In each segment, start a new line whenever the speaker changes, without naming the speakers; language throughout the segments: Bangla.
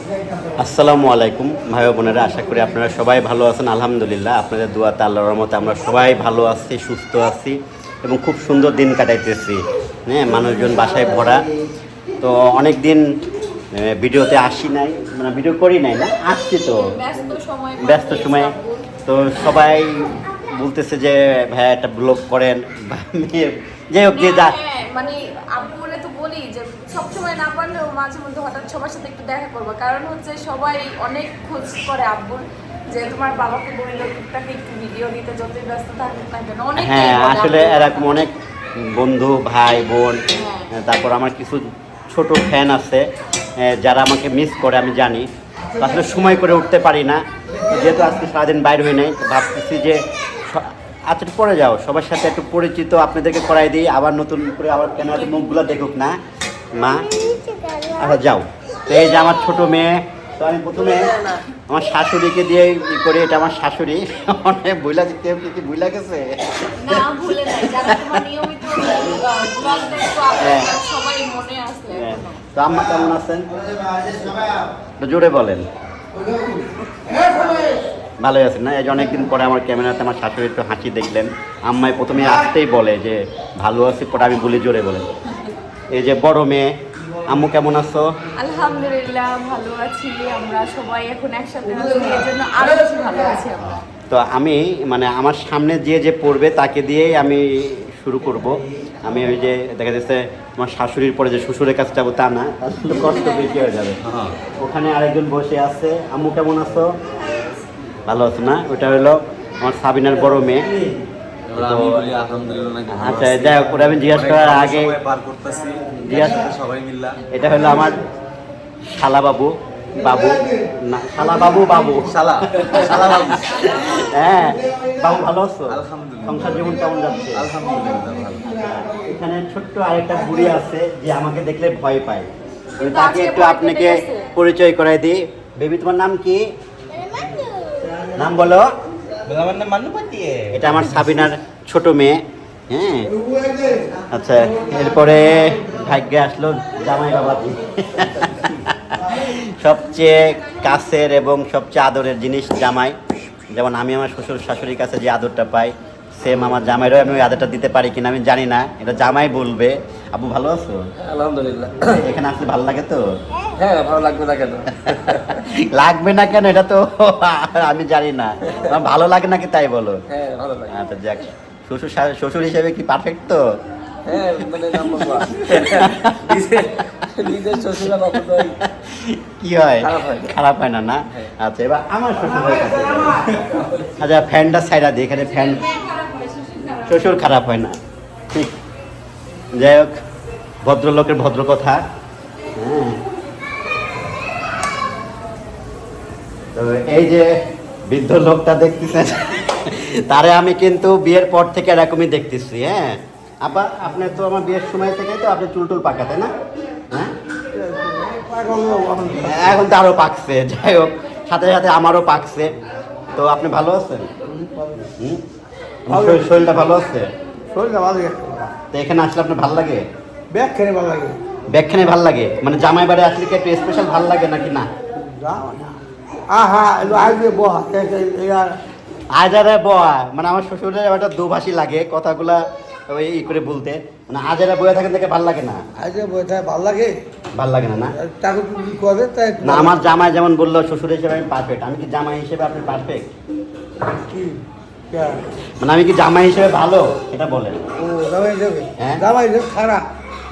আসসালামু আলাইকুম ভাই বোনেরা, আশা করি আপনারা সবাই ভালো আছেন। আলহামদুলিল্লাহ, আপনাদের দোয়াতে আল্লাহর রহমতে আমরা সবাই ভালো আছি, সুস্থ আছি এবং খুব সুন্দর দিন কাটাইতেছি। হ্যাঁ, মানুষজন বাসায় ভরা। তো অনেক দিন ভিডিওতে আসি নাই, মানে ভিডিও করি নাই, না আসছি তো ব্যস্ত সময়। তো সবাই বলতেছে যে ভাই একটা ব্লগ করেন, যাই হোক যে যা
মানে আব্বুরে তো বলি যে সবসময় না পারলেও মাঝে মধ্যে হঠাৎ সবার সাথে একটু দেখা করবো, কারণ হচ্ছে সবাই অনেক খোঁজ করে আব্বুর যে তোমার বাবাকে বললো টুকটাক একটু ভিডিও দিতে, যতই ব্যস্ত থাকুক না কেন। অনেক
হ্যাঁ, আসলে এরকম অনেক বন্ধু ভাই বোন, তারপর আমার কিছু ছোট ফ্যান আছে যারা আমাকে মিস করে, আমি জানি। তো আসলে সময় করে উঠতে পারি না, যেহেতু আজকে সারাদিন বাইরে হয়ে নাই, ভাবতেছি যে আচ্ছা পরে যাও, সবার সাথে একটু পরিচিত আপনাদেরকে করাই দিই, আবার নতুন করে আবার ক্যামেরাতে মুখগুলো দেখুক না মা। আচ্ছা যাও। তো এই যে আমার ছোট মেয়ে, তো আমি প্রথমে আমার শাশুড়িকে দিয়ে ই করি, এটা আমার শাশুড়ি। অনেক বইলা কেউ কি বইলা গেছে
না, ভুলে নাই, যারা তোমার নিয়মিত ব্লগ দেখো আপনারা সবাই মনে আছে।
তো আম্মা কেমন আছেন? তো জোরে বলেন। ভালোই আছেন না? এই যে অনেকদিন পরে আমার ক্যামেরাতে আমার শাশুড়ি একটু হাসি দেখলেন। আম্মাই প্রথমে আসতেই বলে যে ভালো আছি, পরে আমি বলি জোরে বলেন। এই যে বড় মেয়ে, আম্মু কেমন আছো?
আলহামদুলিল্লাহ ভালো আছি, আমরা সবাই এখন একসাথে আছি, এর জন্য আরো বেশি ভালো আছি আমরা।
তো আমি মানে আমার সামনে যে পড়বে তাকে দিয়েই আমি শুরু করব। আমি ওই যে দেখা যাচ্ছে আমার শাশুড়ির পরে যে শ্বশুরের কাছে যাবো তা না, তার কিন্তু কষ্ট বেশি হয়ে যাবে। ওখানে আরেকজন বসে আছে। আম্মু কেমন আছো? ভালো আছো না? ওটা হলো আমার সাবিনার বড় মেয়ে। আচ্ছা যাই হোক, আমি জিজ্ঞাসা করার আগে এটা হলো আমার শালা বাবু, বাবু না শালা বাবু, বাবু
শালা বাবু।
হ্যাঁ বাবু, ভালো আছো?
আলহামদুলিল্লাহ।
সংসার জীবন কেমন যাচ্ছে?
আলহামদুলিল্লাহ ভালো।
এখানে ছোট্ট আরেকটা বুড়ি আছে যে আমাকে দেখলে ভয় পায়। তাকে একটু আপনাকে পরিচয় করাই দিই। বেবি, তোমার নাম কি? নাম বলো। এটা আমার সাবিনার ছোট মেয়ে। হ্যাঁ, আচ্ছা এরপরে ভাগ্যে আসলো জামাই বাবাজি। সবচেয়ে কাছের এবং সবচেয়ে আদরের জিনিস জামাই। যেমন আমি আমার শ্বশুর শাশুড়ির কাছে যে আদরটা পাই, সেম আমার জামাইরও আমি ওই আদরটা দিতে পারি কিনা আমি জানি না, এটা জামাই বলবে। আব্বু ভালো আছো?
আলহামদুলিল্লাহ।
এখানে আসলে ভালো লাগে তো?
হ্যাঁ, ভালো লাগবে না কেন?
লাগবে না কেন এটা তো আমি জানি না, আমার ভালো লাগে নাকি তাই বলো।
হ্যাঁ, ভালো লাগে।
আচ্ছা যাক, শ্বশুর হিসেবে কি পারফেক্ট তো?
হ্যাঁ, মানে নাম্বার ওয়ান। নিজের শ্বশুরা বাবু
কি হয়?
খারাপ
খারাপ হয়
হয়।
না না? আচ্ছা এবার আমার শ্বশুরের কাছে যাবো। আচ্ছা ফ্যানটা সাইডা দিই, এখানে ফ্যান। শ্বশুর খারাপ হয় না, ঠিক। যাই হোক, ভদ্রলোকের ভদ্র কথা। হ্যাঁ, তো এই যে বৃদ্ধ লোকটা দেখতেছেন, তারে আমি কিন্তু বিয়ের পর থেকে এরকমই দেখতেছি। হ্যাঁ আবার আপনি তো আমার বিয়ের সময় থেকে তো আপনি চুলটুল পাকাতে না? হ্যাঁ, এখন তো আরও পাকছে। যাই হোক, সাথে সাথে আমারও পাকছে। তো আপনি ভালো আছেন? শরীরটা ভালো আছে? তো এখানে আসলে আপনার ভালো লাগে?
ব্যাগখানে ভালো লাগে।
ব্যাগখানে ভালো লাগে মানে জামাই বাড়ি আসলে কি একটু স্পেশাল ভালো লাগে নাকি না?
আসবে বহা
আজারে বয়া মানে আমার শ্বশুরের একটা দুভাষী লাগে কথাগুলা, ওই ই করে বলতে, মানে আজারে বয়া থাকেন থেকে ভালো লাগে না?
আসবে বইটা ভালো লাগে।
ভালো লাগে না? না
তাকে কি করবে তাই
না, আমার জামাই যেমন বললো শ্বশুর হিসেবে আমি পারফেক্ট, আমি কি জামাই হিসেবে আপনি পারফেক্ট?
কি
মানে আমি কি জামাই হিসেবে ভালো এটা বলেন?
ও জামাই হিসেবে?
হ্যাঁ?
জামাই হিসেবে খারাপ।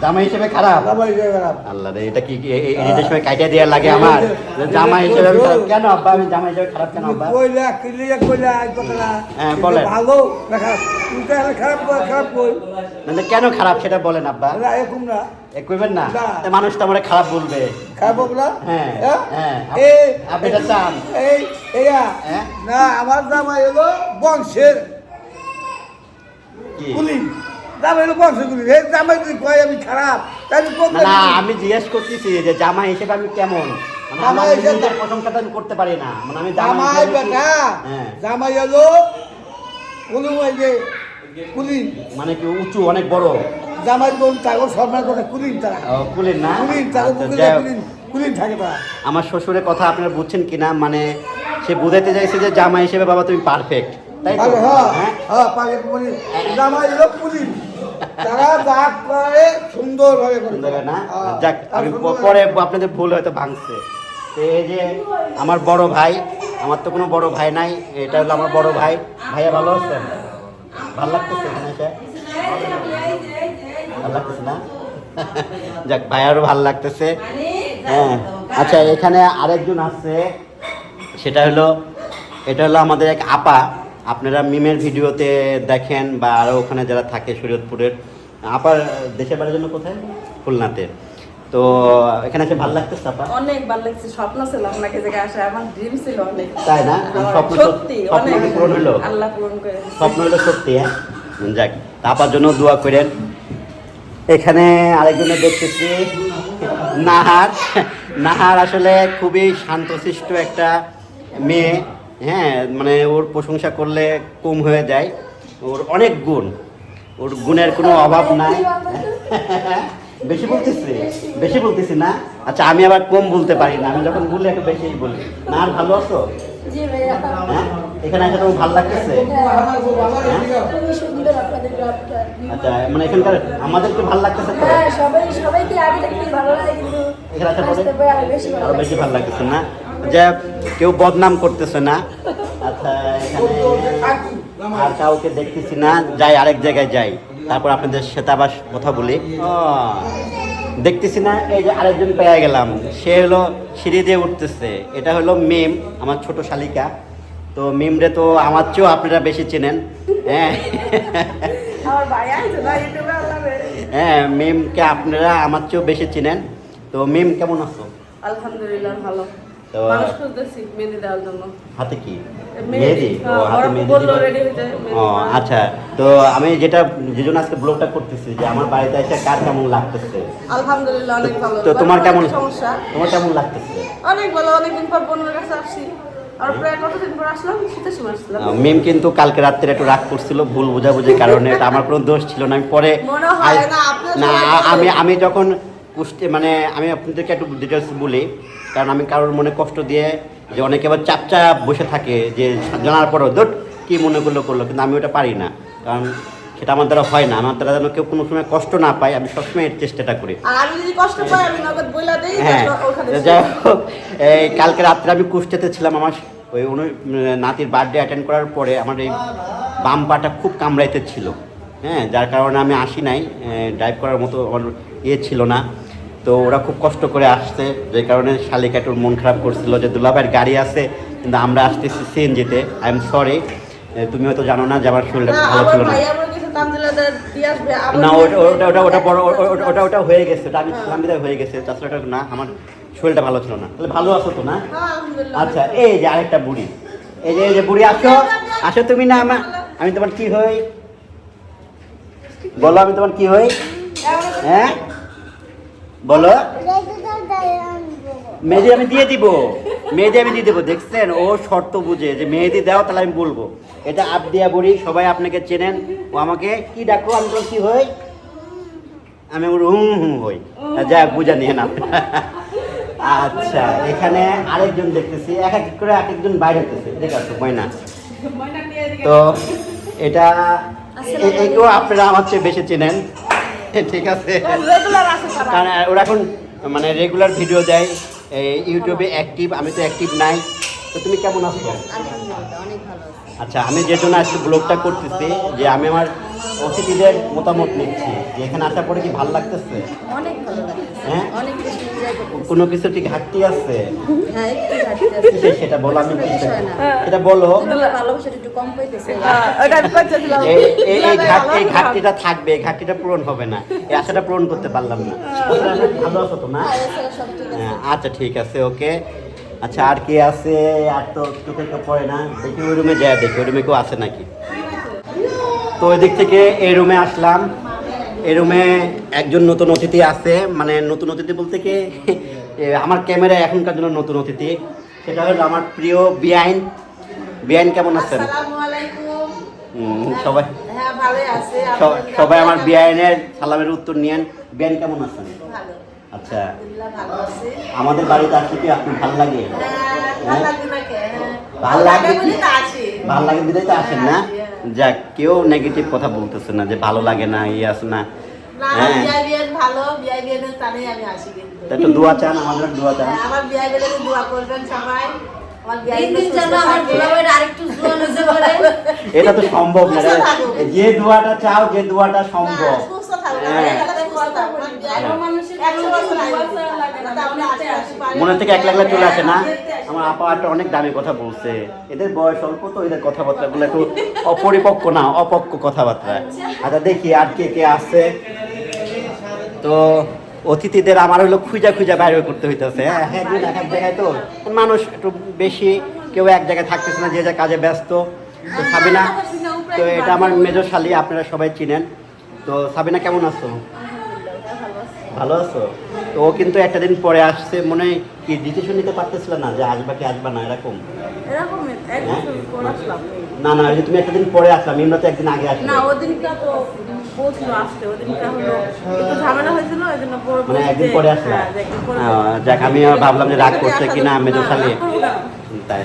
জামাই হিসেবে খারাপ?
জামাই হিসেবে খারাপ।
আল্লাহ রে, এটা কি এই সময় কাইটা দেওয়ার লাগে আমার? যে জামাই হিসেবে আমি খারাপ কেন আব্বা? আমি জামাই হিসেবে খারাপ কেন আব্বা?
কইলা কিলিয়া কইলা আজ কথা না।
হ্যাঁ, বলেন।
ভালো না খারাপ? তুই তো খারাপ খারাপ কই।
মানে কেন খারাপ সেটা বলেন আব্বা।
না এরকম না।
কইবেন না?
না।
মানুষ তো আমার খারাপ বলবে।
খারাপ হোক না?
হ্যাঁ, হ্যাঁ।
এই
আপনি এটা চান?
এইয়া
হ্যাঁ?
না, আমার জামাই হলো বংশের
কি?
কুলি। জামাই হলো বংশের কুলি। এই জামাই যদি কয় আমি খারাপ তাই
না না, আমি জিজ্ঞেস করতেছি যে জামাই হিসেবে আমি কেমন? মানে আমার
জামাই হিসেবে-
নিজের প্রশংসাটা আমি করতে পারি না, মানে আমি
জামাই
হিসেবে কি-
বেটা,
হ্যাঁ,
জামাই হলো কুলি, ওই যে কুলি।
মানে কি উঁচু অনেক বড়?
জামাই বোন তাকে সম্মান করে কুলিন তারা।
কুলিন না?
কুলিন তাকে
আচ্ছা,
বুকে
যাই হোক,
কুলিন। কুলিন থাকে তা
আমার শ্বশুরের কথা আপনারা বুঝছেন কিনা, মানে সে বুঝাইতে চাইছে যে জামাই হিসেবে বাবা তুমি পারফেক্ট, তাই তো?
আরে হ্যাঁ
হ্যাঁ
হ্যাঁ পাকে মানে জামাই হলো পুলিশ, তারা যা করে সুন্দরভাবে করে
সুন্দর না?
হ্যাঁ,
যাক, আমি
সুন্দর
পরে আপনাদের ভুল হয়তো ভাঙছে। তো এই যে আমার বড় ভাই, আমার তো কোনো বড় ভাই নাই, এটা হলো আমার বড় ভাই। ভাইয়া ভালো আছেন? ভালো লাগতেছে এখানে এসে? ভালো লাগতেছে না? যাক, ভাইয়ারও ভালো লাগতেছে। হ্যাঁ, আচ্ছা, এখানে আরেকজন আছে, সেটা হলো, এটা হলো আমাদের এক আপা। আপনারা মিমের ভিডিওতে দেখেন বা আরও ওখানে যারা থাকে শরীয়তপুরের। আপার দেশের বাড়ির জন্য কোথায়? খুলনাতে। তো এখানে এসে ভালো লাগতেছে আপা?
অনেক ভালো লাগছে, স্বপ্ন ছিল আপনাকে জায়গায় আসা, আমার ড্রিম ছিল অনেক।
তাই না?
আমার
স্বপ্ন
সত্যি
স্বপ্ন
অনেক
কি পূরণ হলো?
আল্লাহ পূরণ করে দিয়েছে।
স্বপ্ন হলো সত্যি। হ্যাঁ, যাক, তা আপার জন্য দোয়া করেন। এখানে আরেকজনে দেখতেছি নাহার। নাহার আসলে খুবই শান্তশিষ্ট একটা মেয়ে। হ্যাঁ, মানে ওর প্রশংসা করলে কম হয়ে যায়। ওর অনেক গুণ, ওর গুণের কোনো অভাব নাই। বেশি বলতেছি? বেশি বলতেছি না? আচ্ছা, আমি আবার কম বলতে পারি না, আমি যখন বলি একটু বেশিই বলি। নাহার ভালো আছো?
জি ভাইয়া,
হ্যাঁ, এখানে এসে তোমার ভালো লাগতেছে?
খুবই সুন্দর আপনাদের ব্লগটা।
আচ্ছা, মানে এখানকার আমাদেরকে ভালো লাগতেছে তো?
হ্যাঁ, সবাইকে আগে থেকে ভালো লাগে, কিন্তু
এখানে আসার পরে
আসতে পেরে আরো বেশি ভালো
আরো
লাগে।
বেশি ভালো লাগতেছে না? যে কেউ বদনাম করতেছে না। আচ্ছা, এখানে আর কাউকে দেখতেছি না, যাই আরেক জায়গায় যাই, তারপর আপনাদের সাথে আবার কথা বলি। দেখতেছি না, এই যে আরেকজন পেয়ে গেলাম, সে হলো সিঁড়ি দিয়ে উঠতেছে। এটা হলো মিম, আমার ছোট শালিকা। তো মিমরে তো আমার চেয়েও আপনারা বেশি চেনেন। হ্যাঁ,
আমার ভাই আছে না ইউটিউবে, আল্লাহ রে।
হ্যাঁ, মিমকে আপনারা আমার চেয়েও বেশি চেনেন। তো মিম কেমন আছো?
আলহামদুলিল্লাহ ভালো।
তো
মানুষ খুঁজতেছি মেহেদি দেওয়ার জন্য।
হাতে কি
মেহেদি।
মেহেদি? ও,
হ্যাঁ,
হাতে
ওরা
মেহেদি
বললো
দিবে?
ready হইতে, মেহেদি
ও
দেওয়া।
আচ্ছা, তো আমি যে জন্য আজকে ব্লগটা করতেছি, যে আমার বাড়িতে এসে কার কেমন লাগতেছে।
আলহামদুলিল্লাহ অনেক ভালো।
তো তোমার
বাড়িতে
কেমন,
অনেক সমস্যা,
তোমার কেমন লাগতেছে?
অনেক ভালো। অনেকদিন পর বোনের কাছে আসছি, আর প্রায় কতদিন পর আসলাম, শীতের সময় আসলাম।
মিম কিন্তু কালকে রাত্রে একটু রাগ করছিল, ভুল বোঝাবুঝির কারণে। এটা আমার কোনো দোষ ছিল না। আমি পরে
মনে হয় না, আপনার
না,
সবাই বলে।
আমি যখন মানে আমি আপনাদেরকে একটু ডিটেলস বলি, কারণ আমি কারোর মনে কষ্ট দিয়ে, যে অনেকে আবার চাপচাপ বসে থাকে, যে জানার পরেও দোট কী মনে করলো, কিন্তু আমি ওটা পারি না, কারণ সেটা আমার দ্বারা হয় না। আমার দ্বারা যেন কেউ কোনো সময় কষ্ট না পায়, আমি সবসময় এর চেষ্টাটা করি।
আর আমি যদি কষ্ট পাই, আমি নগদ বইলা দেই,
হ্যাঁ,
ওখানে
যাই হোক, এই কালকে রাত্রে আমি কুষ্টিয়াতে ছিলাম। আমার ওই নাতির বার্থডে অ্যাটেন্ড করার পরে আমার এই বাম পাটা খুব কামড়াইতে ছিল। হ্যাঁ, যার কারণে আমি আসি নাই, ড্রাইভ করার মতো আমার ছিল না। তো ওরা খুব কষ্ট করে আসছে, যে কারণে শালিকা একটু মন খারাপ করছিল যে দুলাভাইয়ের গাড়ি আছে, কিন্তু আমরা আসতেছি সিএনজিতে। আই এম সরি, তুমি হয়তো জানো না যে আমার শরীরটা
না,
ভালো
আমার
ছিল না।
ভাই আমার কিছু তামজিলাদের দিয়ে আসবে, আবার
না,
নিয়ে আসবে।
ওটা হয়ে গেছে, ওটা আমি ছিলাম বিদায় হয়ে গেছে। তাছাড়া ওটা না, আমার শরীরটা ভালো ছিল না। তাহলে ভালো আছো তো না?
হ্যাঁ, আলহামদুলিল্লাহ।
আচ্ছা, এই যে আরেকটা বুড়ি, এই যে বুড়ি, আসো আসো তুমি না, আমি তোমার কি হই বলো, আমি তোমার কি হই? হ্যাঁ বলো। মেহেদি আমি দিয়ে দিব, মেহেদি আমি দিয়ে দেবো। দেখছেন, ও শর্ত বুঝে যে মেহেদি দাও, তাহলে আমি বলবো। এটা আবদিয়া বুড়ি, সবাই আপনাকে চেনেন। ও আমাকে কি ডাকো, আমি তোমার কি হই? আমি ওর হই। যাক, বুঝা নিয়ে না। আচ্ছা, এখানে আরেকজন দেখতেছি, এক এক করে এক একজন বাইরে হতেছে। দেখে আসো ময়না।
ময়না নিয়ে এদিকে।
তো এটা একেও আপনারা আমার চেয়ে বেশি চেনেন, ঠিক আছে?
রেগুলার আছে তারা।
কারণ ওরা এখন মানে রেগুলার ভিডিও দেয়, ইউটিউবে অ্যাক্টিভ। আমি তো অ্যাক্টিভ নাই। তো তুমি কেমন আছো?
আলহামদুলিল্লাহ, অনেক ভালো আছে।
আচ্ছা, আমি যে জন্য আজকে ব্লগটা করতেছি, যে আমি আমার অতিথিদের মতামত নিচ্ছি, যে এখানে আসার পরে কি ভালো লাগতেছে?
অনেক ভালো লাগে,
হ্যাঁ?
অনেক বেশি এনজয় করতেছি।
কোনো কিছু কি ঘাটতি আছে?
হ্যাঁ, একটু ঘাটতি আছে।
সেটা বলো, আমি
কোনো বিষয় না।
সেটা বলো।
তোমরা ভালোবাসাটা একটু কম পাইতেছে।
ওটা আমি করতেছিলাম।
এই ঘাটতিটা থাকবে, এই ঘাটতিটা পূরণ হবে না, এই আশাটা পূরণ করতে পারলাম না। ভালো আছো তো না?
আর এছাড়া সব ঠিক আছে।
আচ্ছা, ঠিক আছে, ওকে। আচ্ছা, আর কে আছে? আর তো চোখে কেউ পড়ে না। দেখি ওই রুমে যায়, দেখি ওই রুমে কেউ আছে নাকি। তো ওই দিক থেকে এই রুমে আসলাম। এই রুমে একজন নতুন অতিথি আছে, মানে নতুন অতিথি বলতে কি, আমার ক্যামেরায় এখনকার জন্য নতুন অতিথি। সেটা হলো আমার প্রিয় বিআইন। বিআইন কেমন আছেন?
আসসালামু আলাইকুম।
সবাই
হ্যাঁ, ভালোই আছে।
সবাই আমার বিআইনের সালামের উত্তর নিয়েন। বিআইন কেমন আছেন?
ভালো।
আচ্ছা,
আলহামদুলিল্লাহ ভালো আছি।
আমাদের বাড়িতে আসলে কি আপনার ভালো লাগে?
ভালো লাগবে না কে?
ভালো লাগে কি?
বলে তো আছি।
ভালো লাগে দিলেই তো আসেন না? যাক, কেউ নেগেটিভ কথা বলতেছে না যে ভালো লাগে না, ইয়ে আছে না।
না,
হ্যাঁ,
বিআইবিএন ভালো, বিআইবিএনের টানেই আমি আসি কিন্তু।
তা একটু দোয়া চান, আমাদের দোয়া চান।
আমার বিআইবিএনের দোয়া করবেন সবাই। আমার
দিন
বিআইবিএন
দিন যেন আমার দুলাভাইয়ের আরেকটু জোয়ান হতে পারে।
এটা তো সম্ভব না রে। যে দোয়াটা চাও, যে দোয়াটা সম্ভব।
সুস্থ থাকবে।
হ্যাঁ।
আমার মানুষের কোনো দোয়া চাওয়া লাগে না, মনেতে আসে।
মনে থেকে এক লাগলে চলে আসে না। আমার আপা একটা অনেক দামি কথা বলছে, এদের বয়স অল্প তো, এদের কথাবার্তাগুলো একটু অপরিপক্ক না, অপক্ক কথাবার্তা। আচ্ছা দেখি আর কে কে আছে। তো অতিথিদের আমার হলো খুঁজা খুঁজা বাইরে করতে হইতেছে। হ্যাঁ, একদিন এক এক জায়গায় তো মানুষ একটু বেশি, কেউ এক জায়গায় থাকতেছে না, যে যা কাজে ব্যস্ত। তো সাবিনা, তো এটা আমার মেজো শালি, আপনারা সবাই চিনেন। তো সাবিনা কেমন আছো? ভালো আছো? তো ও কিন্তু একটা দিন পরে আসছে, মনে হয় কি ডিসিশন নিতে পারতেছিল না যে আসবা কি আসবা না, এরকম।
এরকম এক বছর পর আসলাম।
না না, ওই যে তুমি একটা দিন পরে আসলাম, ইমরা তো একদিন আগে আসলো।
না, ওদিনটা তো বলছিল আসতে, ওদিনটা হলো একটু ঝামেলা হয়েছিল, ওই জন্য পরে
মানে একদিন পরে আসলাম।
হ্যাঁ, একদিন পরে
যাক, আমি ভাবলাম যে রাগ করছে কিনা মেজো শালি, তাই।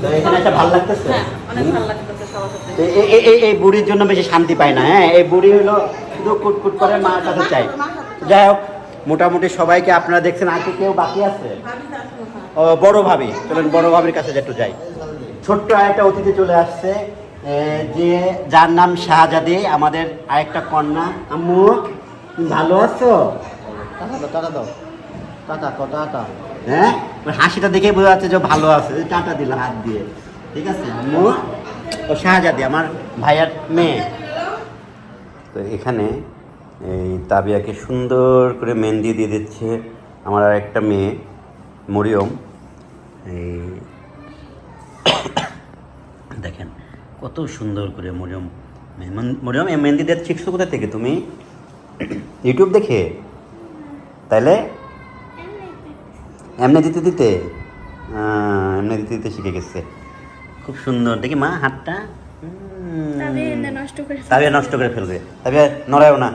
তো এখানে একটা ভালো লাগতেছে।
হ্যাঁ, অনেক ভালো লাগতেছে সবার সাথে।
তো এই বুড়ির জন্য বেশি শান্তি পায় না। হ্যাঁ, এই বুড়ি হলো শুধু কুটকুট করে মার কাছে চাই। যাই হোক, মোটামুটি সবাইকে আপনারা দেখছেন। আর কি কেউ বাকি আছে? ও, বড় ভাবি, চলেন বড় ভাবির কাছে একটু যাই। ছোট্ট আরেকটা অতিথি চলে আসছে, যে যার নাম শাহজাদি, আমাদের আরেকটা কন্যা। আম্মু ভালো আছো? টাকা দাও, টাকা দাও, টাটা টাটা। হ্যাঁ, ওর হাসিটা দেখে বোঝা যাচ্ছে যে ভালো আছে, টাটা দিল হাত দিয়ে। ঠিক আছে আম্মু। ও শাহজাদি আমার ভাইয়ার মেয়ে। তো এখানে এই তাবিয়াকে সুন্দর করে মেহেন্দি দিয়ে দিচ্ছে আমার আর একটা মেয়ে মরিয়ম। এই দেখেন কত সুন্দর করে মরিয়ম, মরিয়ম এই মেহেন্দি দিয়ে শিখছো কোথা থেকে তুমি? ইউটিউব দেখে? তাইলে এমনি দিতে দিতে এমনি দিতে দিতে শিখে গেছে। খুব সুন্দর, দেখি মা হাতটা। তাবিয়া নষ্ট করে ফেলবে, তাবিয়া নড়ায়ও না।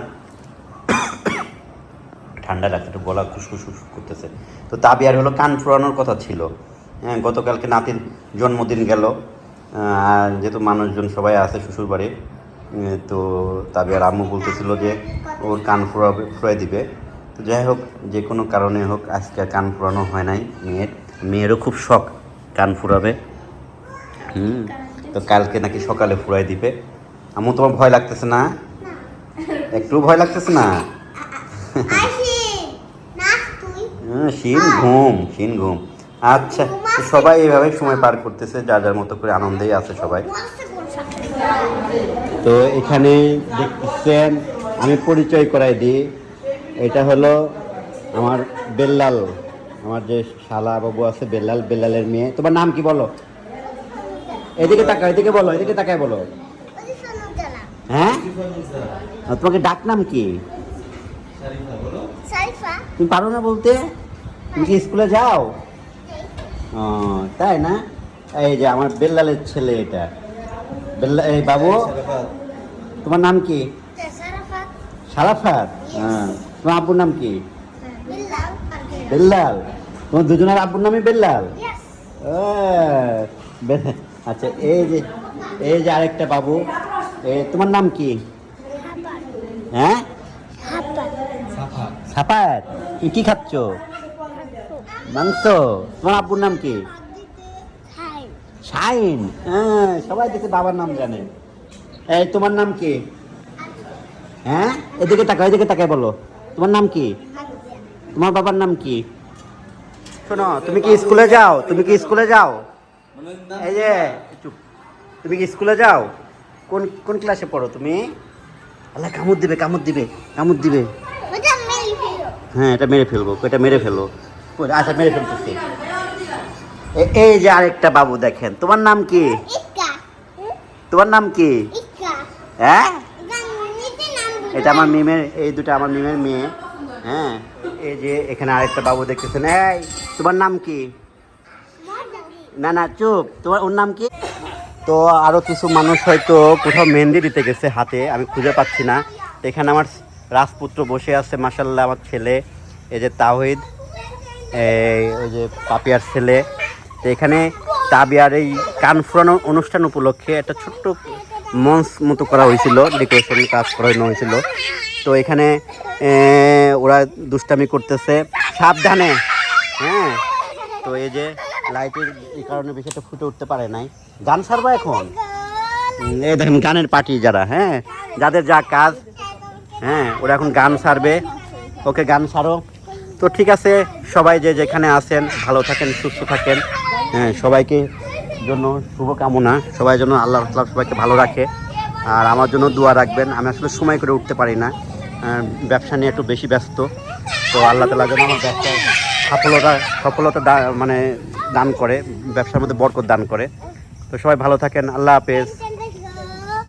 ঠান্ডা লাগছে, একটু গলা খুশখুশ করতেছে। তো তাবিয়ার হলো কান ফুরানোর কথা ছিল। হ্যাঁ, গতকালকে নাতির জন্মদিন গেল, আর যেহেতু মানুষজন সবাই আছে শ্বশুর বাড়ি, তো তাবিয়ার আম্মু বলতেছিল যে ওর কান ফুরাই দিবে। তো যাই হোক, যে কোনো কারণে হোক আজকে কান ফুরানো হয় নাই মেয়েরও খুব শখ কান ফুরাবে। তো কালকে নাকি সকালে ফুরাই দিবে। আম্মু তোমার ভয় লাগতেছে না? একটু ভয় লাগতেছে না? শিন ঘুম। আচ্ছা, তো সবাই এইভাবে সময় পার করতেছে, যার যার মতো করে আনন্দেই আছে সবাই। তো এখানে দেখতেছেন, আমি পরিচয় করাই দিই। এটা হলো আমার বেল্লাল, আমার যে শালা বাবু আছে বেল্লালের মেয়ে। তোমার নাম কি বলো? এদিকে তাকাও, এদিকে বলো, এদিকে তাকায় বলো। হ্যাঁ, তোমাকে ডাক নাম কি? তুমি পারো না বলতে? তুমি কি স্কুলে যাও? ও তাই না? এই যে আমার বেল্লালের ছেলে, এটা এই বাবু, তোমার নাম কি? সারাফাত। হ্যাঁ, তোমার আব্বুর নাম কি? বেল্লাল। তোমার দুজনের আব্বুর নামই বেল্লাল? আচ্ছা, এই যে আরেকটা বাবু, তোমার নাম কি? হ্যাঁ, সাফাত। তুমি কি খাচ্ছ? মাংস। তোমার আব্বুর নাম কি? শাইন। হ্যাঁ, সবাই দেখে বাবার নাম জানে। এই তোমার নাম কি? হ্যাঁ, এদিকে তাকাও, এদিকে তাকায় বলো, তোমার নাম কি? তোমার বাবার নাম কি? শোনো, তুমি কি স্কুলে যাও? তুমি কি স্কুলে যাও? এই যে চুপ, তুমি কি স্কুলে যাও? কোন ক্লাসে পড়ো তুমি? আল্লাহ, কামড় দিবে, কামড় দিবে, কামড় দিবে। হ্যাঁ, এটা মেরে ফেলবো, এটা মেরে ফেলো। আচ্ছা, মেরে ফেলতেছি। এই যে আরেকটা বাবু, দেখেন, তোমার নাম কি? তোমার নাম কি? হ্যাঁ, এটা আমার মিমের, এই দুটো আমার মিমের মেয়ে। হ্যাঁ, এই যে এখানে আরেকটা বাবু দেখতেছেন। এই তোমার নাম কি? না না, চুপ, তোমার ওর নাম কি? তো আরও কিছু মানুষ হয়তো কোথাও মেহেন্দি দিতে গেছে হাতে, আমি খুঁজে পাচ্ছি না। এখানে আমার রাজপুত্র বসে আছে, মাশাআল্লাহ, আমার ছেলে। এই যে তাওহিদ, ওই যে পাপিয়ার ছেলে। তো এখানে তাবিয়ার এই কান ফুরানো অনুষ্ঠান উপলক্ষে একটা ছোট্ট মঞ্চ মতো করা হয়েছিল, ডেকোরেশন কাজ করানো হয়েছিল। তো এখানে ওরা দুষ্টামি করতেছে, সাবধানে। হ্যাঁ, তো এই যে লাইটের এই কারণে বেশি একটা ফুটে উঠতে পারে নাই। গান ছাড়বা এখন, এই দেখেন গানের পার্টি যারা, হ্যাঁ যাদের যা কাজ, হ্যাঁ ওরা এখন গান ছাড়বে। ওকে গান ছাড়ো। তো ঠিক আছে, সবাই যে যেখানে আছেন ভালো থাকেন, সুস্থ থাকেন। হ্যাঁ, সবাইকে জন্য শুভকামনা, সবাই জন্য আল্লাহ তাআলা সবাইকে ভালো রাখে। আর আমার জন্য দোয়া রাখবেন। আমি আসলে সময় করে উঠতে পারি না, ব্যবসা নিয়ে একটু বেশি ব্যস্ত। তো আল্লাহ তাআলা যেন আমার ব্যবসায় সফলতা মানে দান করে, ব্যবসার মধ্যে বরকত দান করে। তো সবাই ভালো থাকেন, আল্লাহ হাফেজ।